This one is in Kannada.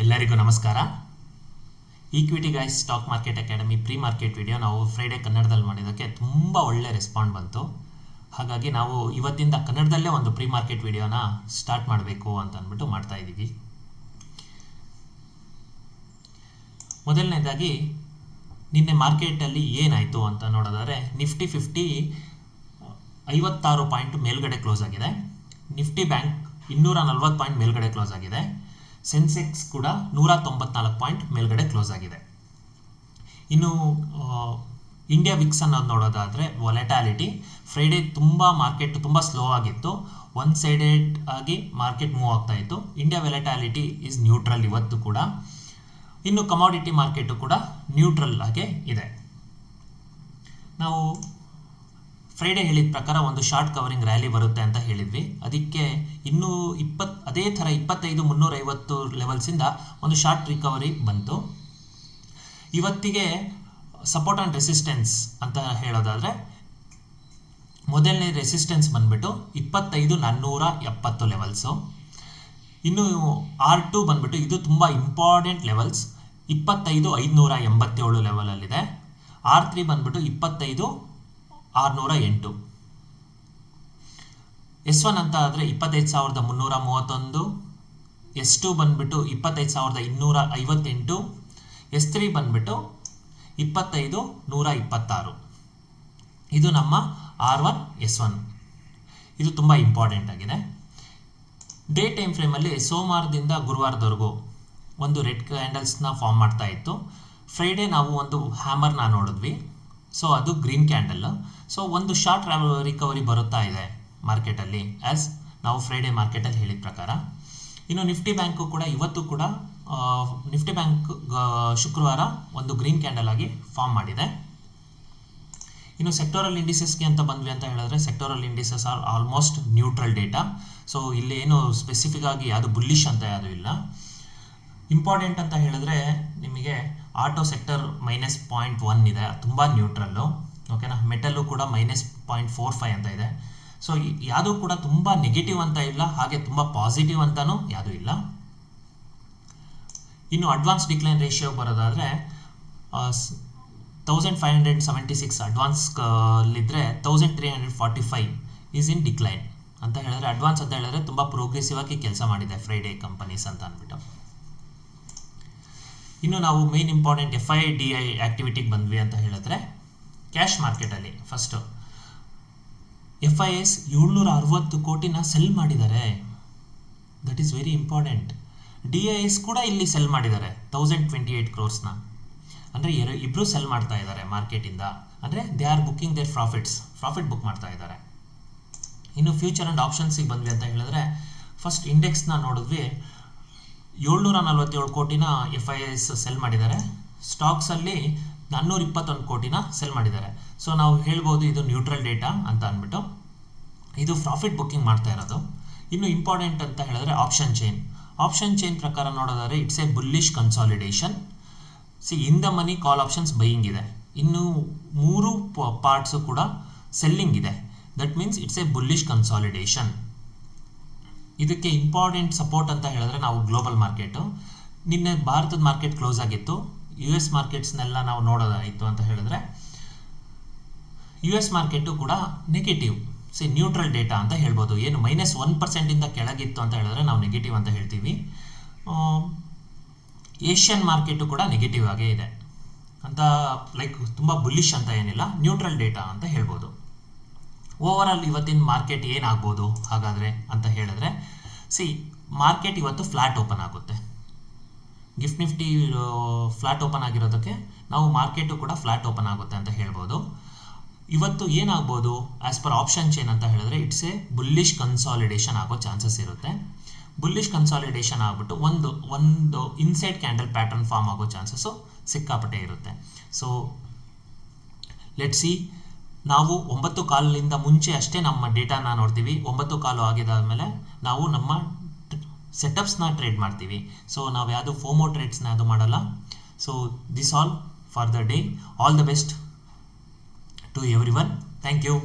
ಎಲ್ಲರಿಗೂ ನಮಸ್ಕಾರ. Equity guys stock market academy pre market video ನಾವು ಫ್ರೈಡೇ ಕನ್ನಡದಲ್ಲಿ ಮಾಡಿದ್ದಕ್ಕೆ ತುಂಬ ಒಳ್ಳೆ ರೆಸ್ಪಾಂಡ್ ಬಂತು. ಹಾಗಾಗಿ ನಾವು ಇವತ್ತಿಂದ ಕನ್ನಡದಲ್ಲೇ ಒಂದು ಪ್ರೀ ಮಾರ್ಕೆಟ್ ವಿಡಿಯೋನ ಸ್ಟಾರ್ಟ್ ಮಾಡಬೇಕು ಅಂತ ಅಂದ್ಬಿಟ್ಟು ಮಾಡ್ತಾ ಇದ್ದೀವಿ. ಮೊದಲನೇದಾಗಿ ನಿನ್ನೆ ಮಾರ್ಕೆಟಲ್ಲಿ ಏನಾಯಿತು ಅಂತ ನೋಡೋದಾದರೆ ನಿಫ್ಟಿ 56 ಪಾಯಿಂಟ್ ಮೇಲ್ಗಡೆ ಕ್ಲೋಸ್ ಆಗಿದೆ. ನಿಫ್ಟಿ ಬ್ಯಾಂಕ್ 240 ಪಾಯಿಂಟ್ ಮೇಲ್ಗಡೆ ಕ್ಲೋಸ್ ಆಗಿದೆ. ಸೆನ್ಸೆಕ್ಸ್ ಕೂಡ 194 ಪಾಯಿಂಟ್ ಮೇಲ್ಗಡೆ ಕ್ಲೋಸ್ ಆಗಿದೆ. ಇನ್ನು ಇಂಡಿಯಾ ವಿಕ್ಸ್ ಅನ್ನೋದು ನೋಡೋದಾದರೆ ವಾಲೆಟಾಲಿಟಿ ಫ್ರೈಡೇ ಮಾರ್ಕೆಟ್ ತುಂಬ ಸ್ಲೋ ಆಗಿತ್ತು. ಒನ್ ಸೈಡೆಡ್ ಆಗಿ ಮಾರ್ಕೆಟ್ ಮೂವ್ ಆಗ್ತಾ ಇತ್ತು. ಇಂಡಿಯಾ ವಾಲೆಟಾಲಿಟಿ ಈಸ್ ನ್ಯೂಟ್ರಲ್ ಇವತ್ತು ಕೂಡ. ಇನ್ನು ಕಮಾಡಿಟಿ ಮಾರ್ಕೆಟು ಕೂಡ ನ್ಯೂಟ್ರಲ್ ಆಗೇ ಇದೆ. ನಾವು ಫ್ರೈಡೇ ಹೇಳಿದ ಪ್ರಕಾರ ಒಂದು ಶಾರ್ಟ್ ಕವರಿಂಗ್ ರ್ಯಾಲಿ ಬರುತ್ತೆ ಅಂತ ಹೇಳಿದ್ವಿ. ಅದಕ್ಕೆ ಇನ್ನೂ ಅದೇ ಥರ 25,350 ಲೆವೆಲ್ಸಿಂದ ಒಂದು ಶಾರ್ಟ್ ರಿಕವರಿ ಬಂತು. ಇವತ್ತಿಗೆ ಸಪೋರ್ಟ್ ಆ್ಯಂಡ್ ರೆಸಿಸ್ಟೆನ್ಸ್ ಅಂತ ಹೇಳೋದಾದರೆ ಮೊದಲನೇ ರೆಸಿಸ್ಟೆನ್ಸ್ ಬಂದ್ಬಿಟ್ಟು 25,470 ಲೆವೆಲ್ಸು. ಇನ್ನು R2 ಬಂದ್ಬಿಟ್ಟು ಇದು ತುಂಬ ಇಂಪಾರ್ಟೆಂಟ್ ಲೆವೆಲ್ಸ್, 25,587 ಲೆವೆಲಲ್ಲಿದೆ. R3 ಬಂದ್ಬಿಟ್ಟು 25,608. S1 ಅಂತ ಆದರೆ 25,331. S2 ಬಂದ್ಬಿಟ್ಟು 25,258. S3 ಬಂದ್ಬಿಟ್ಟು 25,126. ಇದು ನಮ್ಮ R1 S1. ಇದು ತುಂಬ ಇಂಪಾರ್ಟೆಂಟ್ ಆಗಿದೆ. ಡೇ ಟೈಮ್ ಫ್ರೇಮಲ್ಲಿ ಸೋಮವಾರದಿಂದ ಗುರುವಾರದವರೆಗೂ ಒಂದು ರೆಡ್ ಕ್ಯಾಂಡಲ್ಸ್ನ ಫಾರ್ಮ್ ಮಾಡ್ತಾ ಇತ್ತು. ಫ್ರೈಡೇ ನಾವು ಒಂದು ಹ್ಯಾಮರ್ನ ನೋಡಿದ್ವಿ. ಸೊ ಅದು ಗ್ರೀನ್ ಕ್ಯಾಂಡಲ್. ಸೊ ಒಂದು ಶಾರ್ಟ್ ರಿಕವರಿ ಬರುತ್ತಾ ಇದೆ ಮಾರ್ಕೆಟಲ್ಲಿ ಆ್ಯಸ್ ನಾವು ಫ್ರೈಡೇ ಮಾರ್ಕೆಟಲ್ಲಿ ಹೇಳಿದ ಪ್ರಕಾರ. ಇನ್ನು ನಿಫ್ಟಿ ಬ್ಯಾಂಕು ಕೂಡ ಇವತ್ತು ಕೂಡ ನಿಫ್ಟಿ ಬ್ಯಾಂಕ್ ಶುಕ್ರವಾರ ಒಂದು ಗ್ರೀನ್ ಕ್ಯಾಂಡಲ್ ಆಗಿ ಫಾರ್ಮ್ ಮಾಡಿದೆ. ಇನ್ನು ಸೆಕ್ಟೋರಲ್ ಇಂಡಿಸಸ್ಗೆ ಅಂತ ಬಂದ್ವಿ ಅಂತ ಹೇಳಿದ್ರೆ sectoral indices are almost neutral data. So ಇಲ್ಲಿ ಏನು ಸ್ಪೆಸಿಫಿಕ್ ಆಗಿ ಯಾವುದು ಬುಲ್ಲಿಶ್ ಅಂತ ಯಾವುದು ಇಲ್ಲ. ಇಂಪಾರ್ಟೆಂಟ್ ಅಂತ ಹೇಳಿದ್ರೆ ನಿಮಗೆ ಆಟೋ ಸೆಕ್ಟರ್ -0.1 ಇದೆ, ತುಂಬ ನ್ಯೂಟ್ರಲ್ಲು. ಓಕೆನಾ. ಮೆಟಲ್ಲು ಕೂಡ -0.45 ಅಂತ ಇದೆ. ಸೊ ಯಾವುದೂ ಕೂಡ ತುಂಬ ನೆಗೆಟಿವ್ ಅಂತ ಇಲ್ಲ, ಹಾಗೆ ತುಂಬ ಪಾಸಿಟಿವ್ ಅಂತಲೂ ಯಾವುದೂ ಇಲ್ಲ. ಇನ್ನು ಅಡ್ವಾನ್ಸ್ ಡಿಕ್ಲೈನ್ ರೇಷಿಯೋ ಬರೋದಾದರೆ 1576 ಅಡ್ವಾನ್ಸ್ಲಿದ್ದರೆ 1345 ಈಸ್ ಇನ್ ಡಿಕ್ಲೈನ್ ಅಂತ ಹೇಳಿದ್ರೆ ಅಡ್ವಾನ್ಸ್ ಅಂತ ಹೇಳಿದ್ರೆ ತುಂಬ ಪ್ರೋಗ್ರೆಸಿವ್ ಆಗಿ ಕೆಲಸ ಮಾಡಿದೆ ಫ್ರೈಡೇ ಕಂಪನೀಸ್ ಅಂತ ಅಂದ್ಬಿಟ್ಟು. ಇನ್ನು ನಾವು ಮೇನ್ ಇಂಪಾರ್ಟೆಂಟ್ FIDI ಆ್ಯಕ್ಟಿವಿಟಿಗೆ ಬಂದ್ವಿ ಅಂತ ಹೇಳಿದ್ರೆ ಕ್ಯಾಶ್ ಮಾರ್ಕೆಟಲ್ಲಿ ಫಸ್ಟು FIS 760 ಕೋಟಿನ ಸೆಲ್ ಮಾಡಿದ್ದಾರೆ. That is very important. DIS ಕೂಡ ಇಲ್ಲಿ ಸೆಲ್ ಮಾಡಿದ್ದಾರೆ 1028 ಕ್ರೋರ್ಸ್ನ. ಅಂದರೆ ಇಬ್ಬರು ಸೆಲ್ ಮಾಡ್ತಾ ಇದ್ದಾರೆ ಮಾರ್ಕೆಟಿಂದ. ಅಂದರೆ they are booking their profit book ಮಾಡ್ತಾ ಇದ್ದಾರೆ. ಇನ್ನು ಫ್ಯೂಚರ್ ಆ್ಯಂಡ್ ಆಪ್ಷನ್ಸಿಗೆ ಬಂದ್ವಿ ಅಂತ ಹೇಳಿದ್ರೆ ಫಸ್ಟ್ ಇಂಡೆಕ್ಸ್ನ ನೋಡಿದ್ವಿ. 747 ಕೋಟಿನ FIS ಸೆಲ್ ಮಾಡಿದ್ದಾರೆ. ಸ್ಟಾಕ್ಸಲ್ಲಿ 421 ಕೋಟಿನ ಸೆಲ್ ಮಾಡಿದ್ದಾರೆ. ಸೊ ನಾವು ಹೇಳ್ಬೋದು ಇದು ನ್ಯೂಟ್ರಲ್ ಡೇಟಾ ಅಂತ ಅಂದ್ಬಿಟ್ಟು. ಇದು ಪ್ರಾಫಿಟ್ ಬುಕ್ಕಿಂಗ್ ಮಾಡ್ತಾ ಇರೋದು. ಇನ್ನು ಇಂಪಾರ್ಟೆಂಟ್ ಅಂತ ಹೇಳಿದ್ರೆ ಆಪ್ಷನ್ ಚೈನ್ ಪ್ರಕಾರ ನೋಡೋದಾದ್ರೆ it's A bullish consolidation. In the money call options buying ಇದೆ. ಇನ್ನು 3 ಪಾರ್ಟ್ಸು ಕೂಡ ಸೆಲ್ಲಿಂಗ್ ಇದೆ. That means it's A bullish consolidation. ಇದಕ್ಕೆ ಇಂಪಾರ್ಟೆಂಟ್ ಸಪೋರ್ಟ್ ಅಂತ ಹೇಳಿದ್ರೆ ನಾವು ಗ್ಲೋಬಲ್ ಮಾರ್ಕೆಟು. ನಿನ್ನೆ ಭಾರತದ ಮಾರ್ಕೆಟ್ ಕ್ಲೋಸ್ ಆಗಿತ್ತು. US ಮಾರ್ಕೆಟ್ಸ್ನೆಲ್ಲ ನಾವು ನೋಡೋದಾಯಿತು ಅಂತ ಹೇಳಿದ್ರೆ US ಮಾರ್ಕೆಟು ಕೂಡ ನೆಗೆಟಿವ್, ನ್ಯೂಟ್ರಲ್ ಡೇಟಾ ಅಂತ ಹೇಳ್ಬೋದು. ಏನು -1% ಕೆಳಗಿತ್ತು ಅಂತ ಹೇಳಿದ್ರೆ ನಾವು ನೆಗೆಟಿವ್ ಅಂತ ಹೇಳ್ತೀವಿ. ಏಷ್ಯನ್ ಮಾರ್ಕೆಟು ಕೂಡ ನೆಗೆಟಿವ್ ಆಗೇ ಇದೆ ಅಂತ, ತುಂಬ ಬುಲ್ಲಿಶ್ ಅಂತ ಏನಿಲ್ಲ, ನ್ಯೂಟ್ರಲ್ ಡೇಟಾ ಅಂತ ಹೇಳ್ಬೋದು. ಓವರಾಲ್ ಇವತ್ತಿನ ಮಾರ್ಕೆಟ್ ಏನಾಗ್ಬೋದು ಹಾಗಾದರೆ ಅಂತ ಹೇಳಿದ್ರೆ ಮಾರ್ಕೆಟ್ ಇವತ್ತು ಫ್ಲಾಟ್ ಓಪನ್ ಆಗುತ್ತೆ. ಗಿಫ್ಟ್ ನಿಫ್ಟಿ ಫ್ಲಾಟ್ ಓಪನ್ ಆಗಿರೋದಕ್ಕೆ ನಾವು ಮಾರ್ಕೆಟು ಕೂಡ ಫ್ಲಾಟ್ ಓಪನ್ ಆಗುತ್ತೆ ಅಂತ ಹೇಳ್ಬೋದು. ಇವತ್ತು ಏನಾಗ್ಬೋದು ಆ್ಯಸ್ ಪರ್ ಆಪ್ಷನ್ ಚೈನ್ ಅಂತ ಹೇಳಿದ್ರೆ ಇಟ್ಸ್ ಎ ಬುಲ್ಲಿಶ್ ಕನ್ಸಾಲಿಡೇಷನ್ ಆಗೋ ಚಾನ್ಸಸ್ ಇರುತ್ತೆ. ಬುಲ್ಲಿಶ್ ಕನ್ಸಾಲಿಡೇಷನ್ ಆಗಿಬಿಟ್ಟು ಒಂದು ಇನ್ಸೈಡ್ ಕ್ಯಾಂಡಲ್ ಪ್ಯಾಟರ್ನ್ ಫಾರ್ಮ್ ಆಗೋ ಚಾನ್ಸಸ್ಸು ಸಿಕ್ಕಾಪಟ್ಟೆ ಇರುತ್ತೆ. So let's see. ನಾವು 9:15 ಮುಂಚೆ ಅಷ್ಟೇ ನಮ್ಮ ಡೇಟಾನ ನೋಡ್ತೀವಿ. 9:15 ಆಗಿದಾದ್ಮೇಲೆ ನಾವು ನಮ್ಮ ಸೆಟಪ್ಸ್ನ ಟ್ರೇಡ್ ಮಾಡ್ತೀವಿ. ಸೊ ನಾವು ಯಾವುದು ಫೋಮೋ ಟ್ರೇಡ್ಸ್ನ ಯಾವುದು ಮಾಡಲ್ಲ. So this all for the day. All the best to everyone. Thank you.